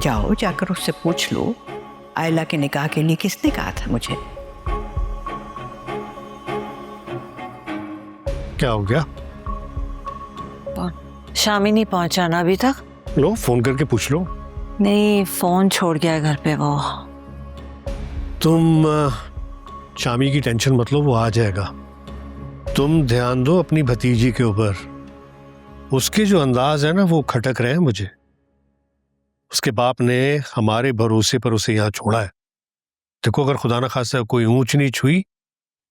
जाओ, जाकर उससे पूछ लो आयला के निकाह के लिए किसने कहा था मुझे। क्या हो गया? शामी नहीं पहुंचा ना अभी तक? लो फोन करके पूछ लो। नहीं, फोन छोड़ गया घर पे वो। तुम शामी की टेंशन मत लो, वो आ जाएगा। तुम ध्यान दो अपनी भतीजी के ऊपर। उसके जो अंदाज है ना, वो खटक रहे हैं मुझे। उसके बाप ने हमारे भरोसे पर उसे यहाँ छोड़ा है। देखो, अगर खुदा न खास्ता कोई ऊंच नीच हुई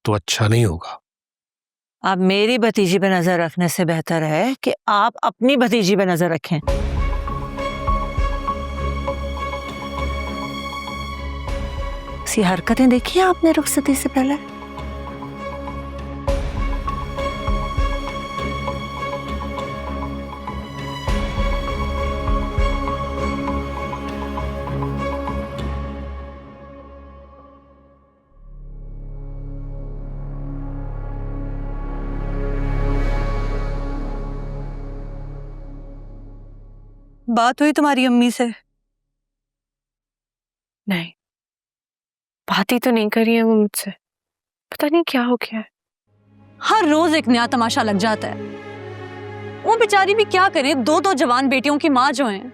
तो अच्छा नहीं होगा। अब मेरी भतीजी पे नजर रखने से बेहतर है कि आप अपनी भतीजी पे नजर रखें। सी हरकतें देखी आपने रुखसती से पहले? बात हुई तुम्हारी अम्मी से? नहीं, बात ही तो नहीं करी है वो मुझसे। पता नहीं क्या हो गया है। हर रोज एक नया तमाशा लग जाता है। वो बेचारी भी क्या करे, दो दो जवान बेटियों की माँ जो हैं।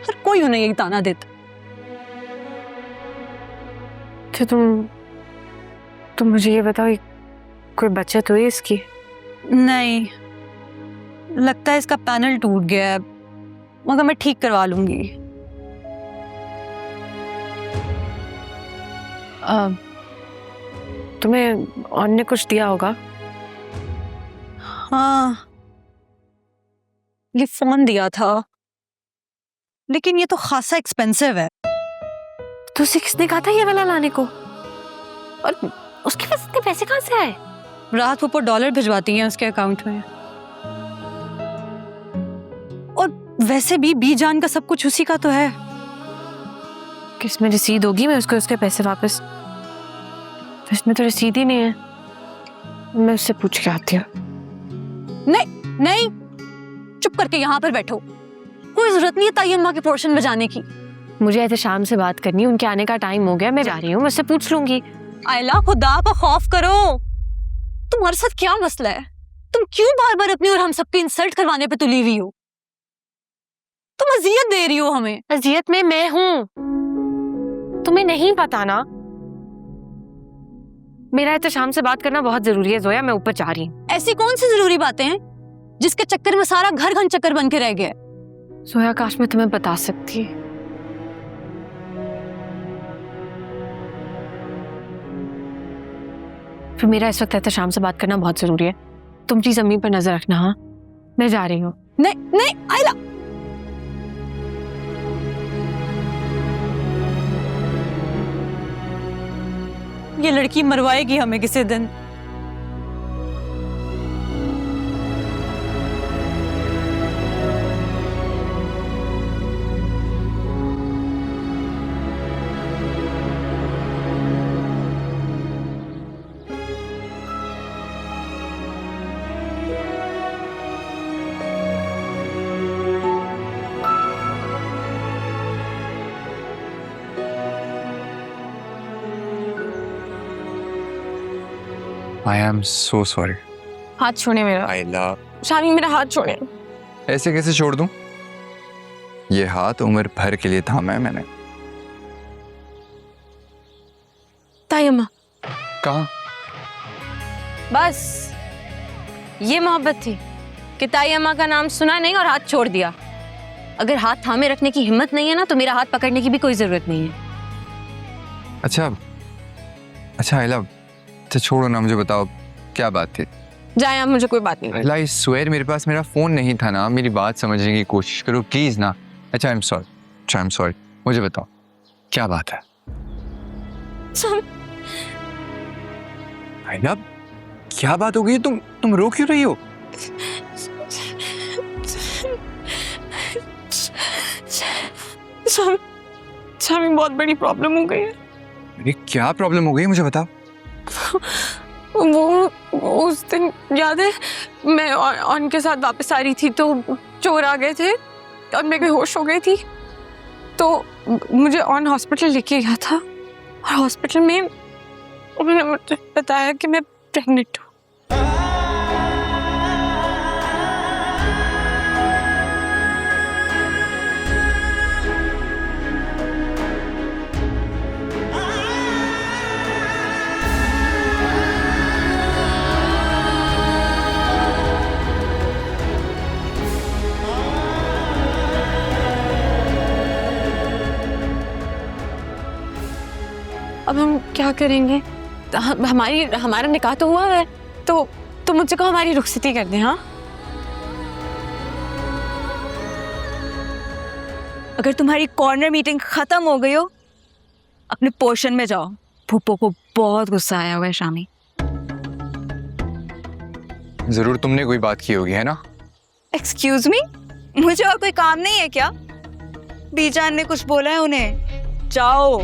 हर कोई उन्हें यही ताना देता। तो तुम मुझे ये बताओ, कोई बचत हुई इसकी? नहीं, लगता है इसका पैनल टूट गया है, मगर मैं ठीक करवा लूंगी। तुम्हें और ने कुछ दिया होगा? हाँ, ये फोन दिया था, लेकिन ये तो खासा एक्सपेंसिव है। तो उसे किसने कहा था ये वाला लाने को? और उसके पास इतने पैसे कहाँ से आए? रात ऊपर डॉलर भिजवाती हैं उसके अकाउंट में। और वैसे भी बीजान का सब कुछ उसी का तो है। किस में रसीद होगी? मैं उसको उसके पैसे वापस। तो इसमें तो रसीद ही नहीं है। मैं उससे पूछ के आती हूँ। नहीं नहीं, चुप करके यहाँ पर बैठो। कोई जरूरत नहीं है ताई अम्मा के पोर्शन में जाने की। मुझे ऐसे शाम से बात करनी है, उनके आने का टाइम हो गया, मैं जा रही हूँ, मैं उससे पूछ लूंगी। आयला, खुदा का खौफ करो। तुम्हारे साथ क्या मसला है? तुम क्यों बार बार अपनी और हम सबकी इंसल्ट करवाने पे तुली हुई हो? तुम अजियत दे रही हो हमें। अजियत में मैं हूँ, तुम्हें नहीं पता ना। मेरा तो शाम से बात करना बहुत जरूरी है जोया, मैं ऊपर जा रही हूँ। ऐसी कौन सी जरूरी बातें हैं जिसके चक्कर में सारा घर घन चक्कर बन के रह गया? जोया, काश मैं तुम्हें बता सकती। फिर मेरा इस वक्त शाम से बात करना बहुत जरूरी है। तुम प्लीज अम्मी पर नजर रखना। हाँ, मैं जा रही हूँ। नहीं नहीं आयला, ये लड़की मरवाएगी हमें किसी दिन। I am so sorry. हाथ छोड़े मेरा। आयला, शामी, मेरा हाथ छोड़े। ऐसे कैसे छोड़ दूं? ये हाथ उम्र भर के लिए थामा है मैंने। ताई अम्मा। कहाँ? बस ये मोहब्बत थी कि ताई अम्मा का नाम सुना नहीं और हाथ छोड़ दिया। अगर हाथ थामे रखने की हिम्मत नहीं है ना, तो मेरा हाथ पकड़ने की भी कोई जरूरत नहीं है। अच्छा आयला, अच्छा छोड़ो ना, मुझे बताओ क्या बात थी? जाए आप, मुझे कोई बात नहीं। आयला, आई स्वेयर मेरे पास मेरा फोन नहीं था ना। मेरी बात समझने की कोशिश करो प्लीज ना। अच्छा आई एम सॉरी। मुझे बताओ क्या बात है? आयला, क्या बात हो गई? तुम रो क्यों रही हो? शामी, बहुत बड़ी प्रॉब्लम हो गई है। अरे क्या प्रॉब्लम हो गई, मुझे बताओ। वो उस दिन याद है, मैं उनके साथ वापस आ रही थी तो चोर आ गए थे और मैं बेहोश हो गई थी, तो मुझे ऑन हॉस्पिटल लेके गया था और हॉस्पिटल में उन्होंने मुझे बताया कि मैं प्रेग्नेंट हूँ। अब हम क्या करेंगे? हमारा निकाह तो हुआ है, तो मुझसे कहो हमारी रुखसती कर दें। हाँ, अगर तुम्हारी कॉर्नर मीटिंग खत्म हो गई हो, अपने पोर्शन में जाओ। फूफो को बहुत गुस्सा आया हुआ है शामी। जरूर तुमने कोई बात की होगी, है ना? एक्सक्यूज मी, मुझे और कोई काम नहीं है क्या? बीजान ने कुछ बोला है उन्हें? जाओ।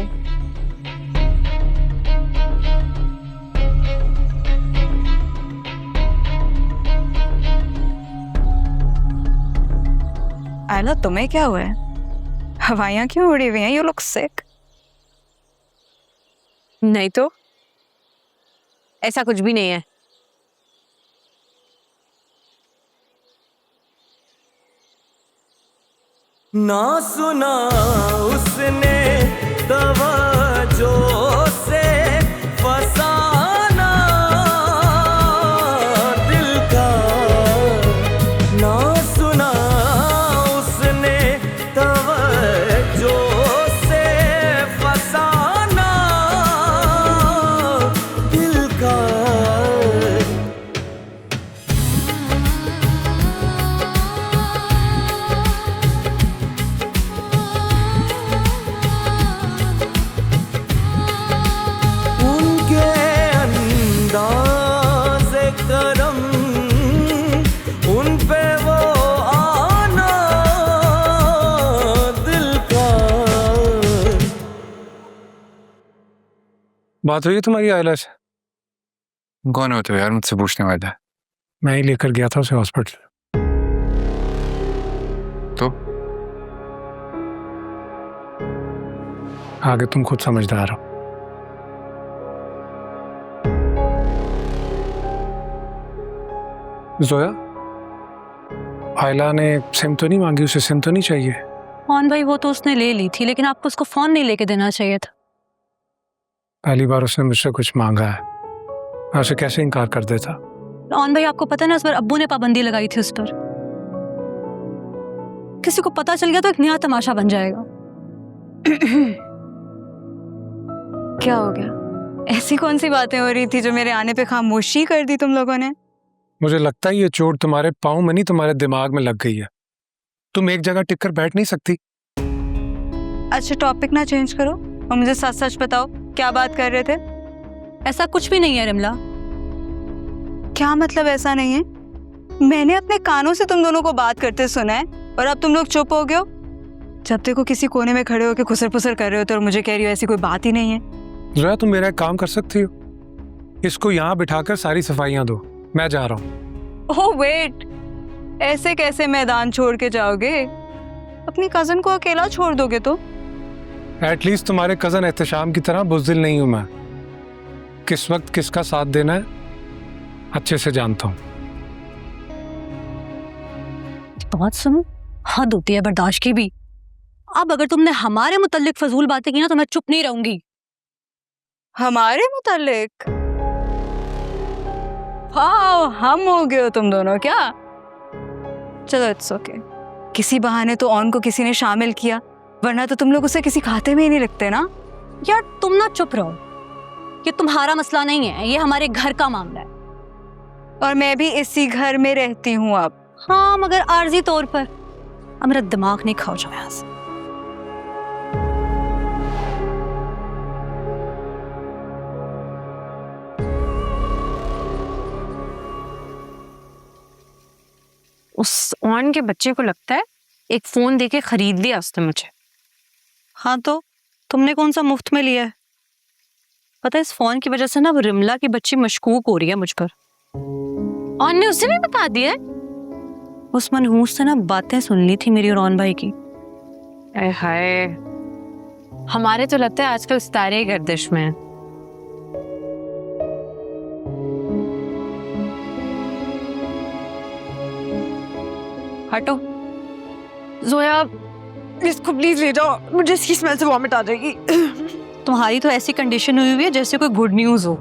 आयला, तुम्हें क्या हुआ है? हवाइयां क्यों उड़ी हुई हैं? यू लुक सिक। नहीं तो ऐसा कुछ भी नहीं है। ना सुना उसने तवज्जो से फसाना दिल का, ना सुना उसने तवज्जो से फसाना दिल का। बात हुई है तुम्हारी आयला से? कौन हो तो यार मुझसे पूछने वाला है? मैं ही लेकर गया था उसे हॉस्पिटल। तो आगे तुम खुद समझदार हो। जोया, आयला ने सिम तो नहीं मांगी? उसे सिम तो नहीं चाहिए? कौन भाई, वो तो उसने ले ली थी, लेकिन आपको उसको फोन नहीं लेके देना चाहिए था। पहली बार उसने मुझसे कुछ मांगा है, मैं उसे कैसे इनकार कर देता? ऑन भाई, आपको पता है ना, इस बार अब्बू ने पाबंदी लगाई थी उस पर। किसी को पता चल गया तो एक नया तमाशा बन जाएगा। क्या हो गया? ऐसी कौन सी बातें हो रही थी जो मेरे आने पे खामोशी कर दी तुम लोगों ने? मुझे लगता है ये चोट तुम्हारे पाँव में नहीं, तुम्हारे दिमाग में लग गई है। तुम एक जगह टिक कर बैठ नहीं सकती। अच्छा, टॉपिक ना चेंज करो और मुझे सच सच बताओ, क्या बात कर रहे थे? ऐसा कुछ भी नहीं है रिमला। क्या मतलब ऐसा नहीं है? मैंने अपने कानों से तुम दोनों को बात करते सुना है और अब तुम लोग चुप हो गए हो। जब देखो किसी कोने में खड़े होकर खुसर फुसर कर रहे हो और मुझे कह रही हो ऐसी कोई बात ही नहीं है। जोया, तुम मेरा एक काम कर सकती हो, इसको यहाँ बिठाकर सारी सफाइयाँ दो, मैं जा रहा हूँ। ओह वेट, ऐसे कैसे मैदान छोड़ के जाओगे? अपनी कजन को अकेला छोड़ दोगे तो? एटलीस्ट तुम्हारे कजन एहतशाम की तरह बुज़दिल नहीं हूं मैं। किस वक्त किसका साथ देना है अच्छे से जानता हूं। बात सुनो, हद होती है बर्दाश्त की भी। अब अगर तुमने हमारे मुताल्लिक फजूल बातें की ना तो मैं चुप नहीं रहूंगी। हमारे मुताल्लिक? हाँ, हम हो गए हो तुम दोनों क्या? चलो इट्स ओके। किसी बहाने तो ऑन को किसी ने शामिल किया, वरना तो तुम लोग उसे किसी खाते में ही नहीं रखते ना। यार तुम ना चुप रहो, ये तुम्हारा मसला नहीं है, ये हमारे घर का मामला है। और मैं भी इसी घर में रहती हूँ अब। हाँ, मगर आर्जी तौर पर। अब मेरा दिमाग नहीं खाओ जाओ यहाँ से। उस ऑन के बच्चे को लगता है एक फोन देके खरीद लिया उसने मुझे। हाँ तो तुमने कौन सा मुफ्त में लिया है? पता है इस फोन की वजह से ना वो रिमला की बच्ची मशकूक हो रही है मुझ पर। ऑन ने उसे भी बता दिया है। उस मनहूस से ना बातें सुन ली थी मेरी और रौन भाई की। अरे हाय, हमारे तो लगता है आजकल सितारे ही गर्दिश में हैं। हटो जोया, इसको प्लीज ले जाओ, मुझे इसकी स्मेल से वॉमिट आ जाएगी। तुम्हारी तो ऐसी कंडीशन हुई है जैसे कोई गुड न्यूज हो।